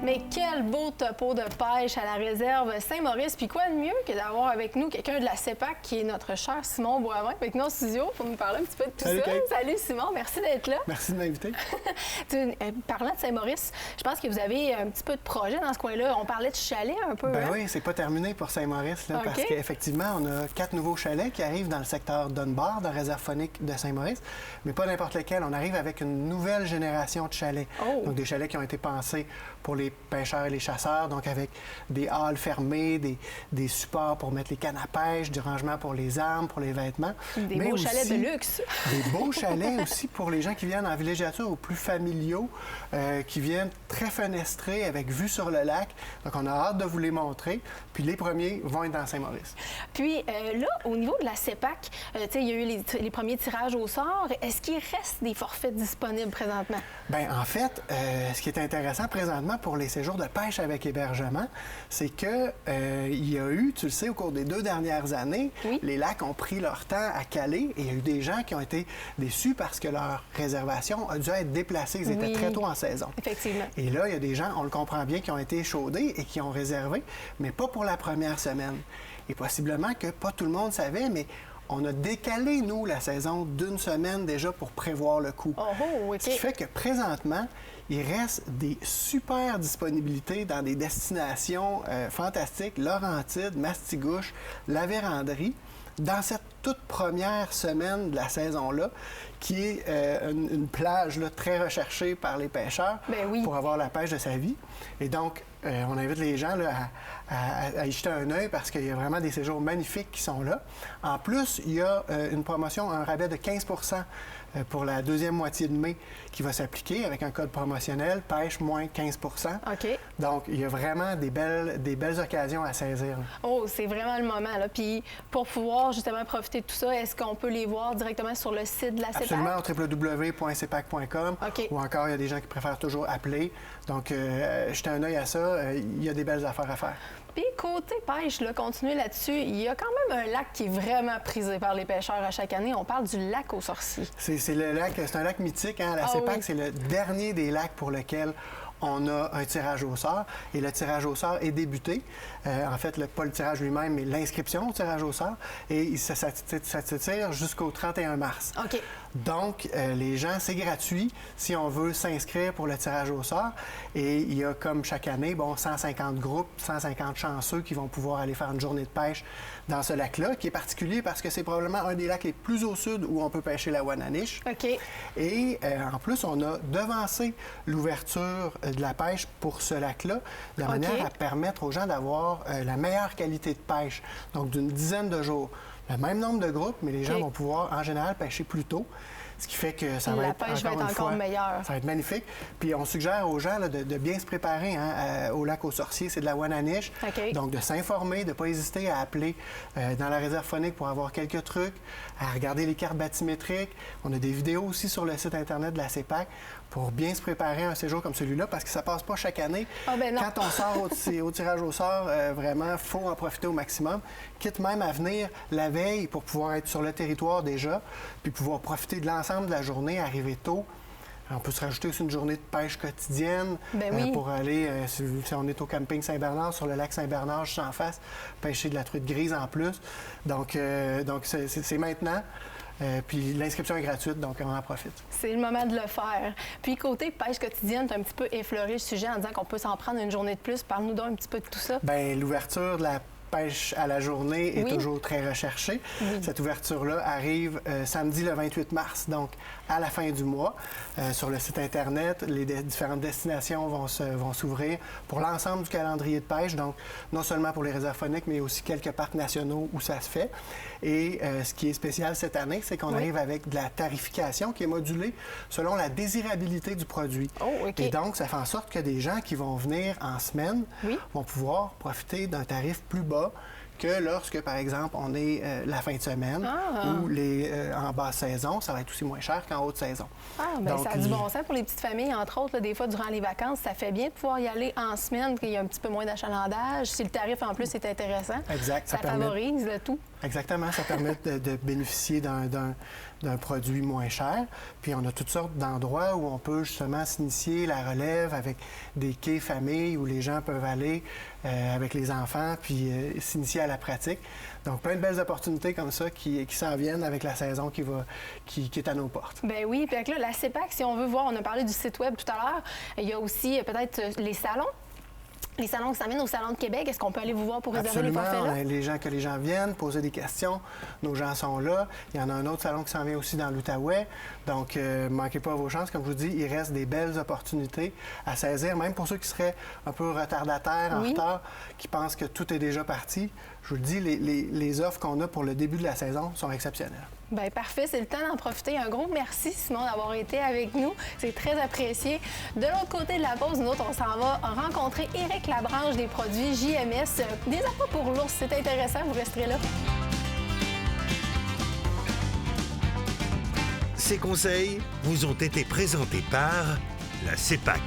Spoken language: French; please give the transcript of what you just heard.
Mais quel beau topo de pêche à la réserve Saint-Maurice. Puis quoi de mieux que d'avoir avec nous quelqu'un de la CEPAC qui est notre cher Simon Boivin avec nous en studio pour nous parler un petit peu de tout Salut, ça. Kate. Salut Simon, merci d'être là. Merci de m'inviter. Parlant de Saint-Maurice, je pense que vous avez un petit peu de projet dans ce coin-là. On parlait de chalet un peu. Ben hein? oui, c'est pas terminé pour Saint-Maurice, là, OK. parce qu'effectivement, on a 4 nouveaux chalets qui arrivent dans le secteur Dunbar, de la réserve faunique de Saint-Maurice, mais pas n'importe lequel. On arrive avec une nouvelle génération de chalets. Oh. Donc des chalets qui ont été pensés pour les pêcheurs et les chasseurs, donc avec des halles fermées, des supports pour mettre les cannes à pêche, du rangement pour les armes, pour les vêtements. Des mais beaux aussi chalets de luxe. Des beaux chalets aussi pour les gens qui viennent en villégiature ou plus familiaux, qui viennent très fenestrés avec vue sur le lac. Donc on a hâte de vous les montrer. Puis les premiers vont être dans Saint-Maurice. Puis là, au niveau de la CEPAC, il y a eu les premiers tirages au sort. Est-ce qu'il reste des forfaits disponibles présentement? Bien, en fait, ce qui est intéressant présentement pour les séjours de pêche avec hébergement, c'est que il y a eu, tu le sais, au cours des 2 dernières années, Oui. les lacs ont pris leur temps à caler et il y a eu des gens qui ont été déçus parce que leur réservation a dû être déplacée. Ils étaient Oui. très tôt en saison. Effectivement. Et là, il y a des gens, on le comprend bien, qui ont été échaudés et qui ont réservé, mais pas pour la première semaine. Et possiblement que pas tout le monde savait, mais on a décalé, nous, la saison d'1 semaine déjà pour prévoir le coup. Oh, oh, OK. Ce qui fait que présentement, il reste des super disponibilités dans des destinations fantastiques, Laurentides, Mastigouche, la Vérandrie, dans cette toute première semaine de la saison-là, qui est une plage là, très recherchée par les pêcheurs Ben oui. pour avoir la pêche de sa vie. Et donc, on invite les gens là, à y jeter un œil parce qu'il y a vraiment des séjours magnifiques qui sont là. En plus, il y a une promotion, un rabais de 15 pour la deuxième moitié de mai qui va s'appliquer avec un code promotionnel, pêche moins 15 OK. Donc, il y a vraiment des belles occasions à saisir. Là. Oh, c'est vraiment le moment. Là. Puis pour pouvoir justement profiter de tout ça, est-ce qu'on peut les voir directement sur le site de la CEPAC? Absolument, au www.cepac.com. OK. Ou encore, il y a des gens qui préfèrent toujours appeler. Donc, jetez un œil à ça. Il y a des belles affaires à faire. Puis côté pêche, là, continuer là-dessus, il y a quand même un lac qui est vraiment prisé par les pêcheurs à chaque année. On parle du lac aux sorciers. C'est un lac mythique. Hein? La Ah CEPAC, oui. c'est le dernier des lacs pour lequel on a un tirage au sort. Et le tirage au sort est débuté. En fait, pas le tirage lui-même, mais l'inscription au tirage au sort. Et ça s'étire jusqu'au 31 mars. OK. Donc, les gens, c'est gratuit si on veut s'inscrire pour le tirage au sort. Et il y a, comme chaque année, 150 groupes, 150 chanceux qui vont pouvoir aller faire une journée de pêche dans ce lac-là, qui est particulier parce que c'est probablement un des lacs les plus au sud où on peut pêcher la Wananiche. OK. Et en plus, on a devancé l'ouverture de la pêche pour ce lac-là, de manière à permettre aux gens d'avoir la meilleure qualité de pêche, donc d'une dizaine de jours. Le même nombre de groupes, mais les gens vont pouvoir, en général, pêcher plus tôt. Ce qui fait que ça va être La pêche va être encore meilleure. Ça va être magnifique. Puis on suggère aux gens là, de bien se préparer au lac aux sorciers. C'est de la Wananiche. OK. Donc de s'informer, de ne pas hésiter à appeler dans la réserve faunique pour avoir quelques trucs, à regarder les cartes bathymétriques. On a des vidéos aussi sur le site Internet de la CEPAC pour bien se préparer à un séjour comme celui-là parce que ça passe pas chaque année. Ah ben non. Quand on sort au tirage au sort, vraiment, il faut en profiter au maximum. Quitte même à venir la veille pour pouvoir être sur le territoire déjà, puis pouvoir profiter de l'ensemble de la journée, arriver tôt. On peut se rajouter aussi une journée de pêche quotidienne Ben oui. pour aller, si on est au camping Saint-Bernard, sur le lac Saint-Bernard, juste en face, pêcher de la truite grise en plus. Donc c'est maintenant. Puis l'inscription est gratuite, donc on en profite. C'est le moment de le faire. Puis côté pêche quotidienne, tu as un petit peu effleuré le sujet en disant qu'on peut s'en prendre une journée de plus. Parle-nous donc un petit peu de tout ça. Bien, l'ouverture de la pêche à la journée est Oui. toujours très recherchée. Oui. Cette ouverture-là arrive samedi le 28 mars, donc à la fin du mois. Sur le site Internet, les différentes destinations vont s'ouvrir pour l'ensemble du calendrier de pêche, donc non seulement pour les réserves fauniques, mais aussi quelques parcs nationaux où ça se fait. Et ce qui est spécial cette année, c'est qu'on arrive avec de la tarification qui est modulée selon la désirabilité du produit. Oh, OK. Et donc, ça fait en sorte que des gens qui vont venir en semaine Oui. vont pouvoir profiter d'un tarif plus bas que lorsque, par exemple, on est la fin de semaine ou en basse saison, ça va être aussi moins cher qu'en haute saison. Ah, bien, ça a du bon sens pour les petites familles, entre autres. Là, des fois, durant les vacances, ça fait bien de pouvoir y aller en semaine, qu'il y a un petit peu moins d'achalandage. Si le tarif, en plus, est intéressant, Exact. ça permet favorise le tout. Exactement, ça permet de bénéficier d'un produit moins cher. Puis on a toutes sortes d'endroits où on peut justement s'initier la relève avec des quais familles où les gens peuvent aller avec les enfants puis s'initier à la pratique. Donc plein de belles opportunités comme ça qui s'en viennent avec la saison qui est à nos portes. Ben oui, puis là, la CEPAC, si on veut voir, on a parlé du site web tout à l'heure, il y a aussi peut-être les salons. Les salons qui s'en viennent au Salon de Québec, est-ce qu'on peut aller vous voir pour réserver les forfaits là? Que les gens viennent, poser des questions. Nos gens sont là. Il y en a un autre salon qui s'en vient aussi dans l'Outaouais. Donc, ne manquez pas vos chances. Comme je vous dis, il reste des belles opportunités à saisir, même pour ceux qui seraient un peu retardataires, en retard, qui pensent que tout est déjà parti. Je vous le dis, les offres qu'on a pour le début de la saison sont exceptionnelles. Bien, parfait. C'est le temps d'en profiter. Un gros merci, Simon, d'avoir été avec nous. C'est très apprécié. De l'autre côté de la pause, nous autres, on s'en va rencontrer Éric Labranche des produits JMS. Des appâts pour l'ours. C'est intéressant. Vous resterez là. Ces conseils vous ont été présentés par la CEPAC.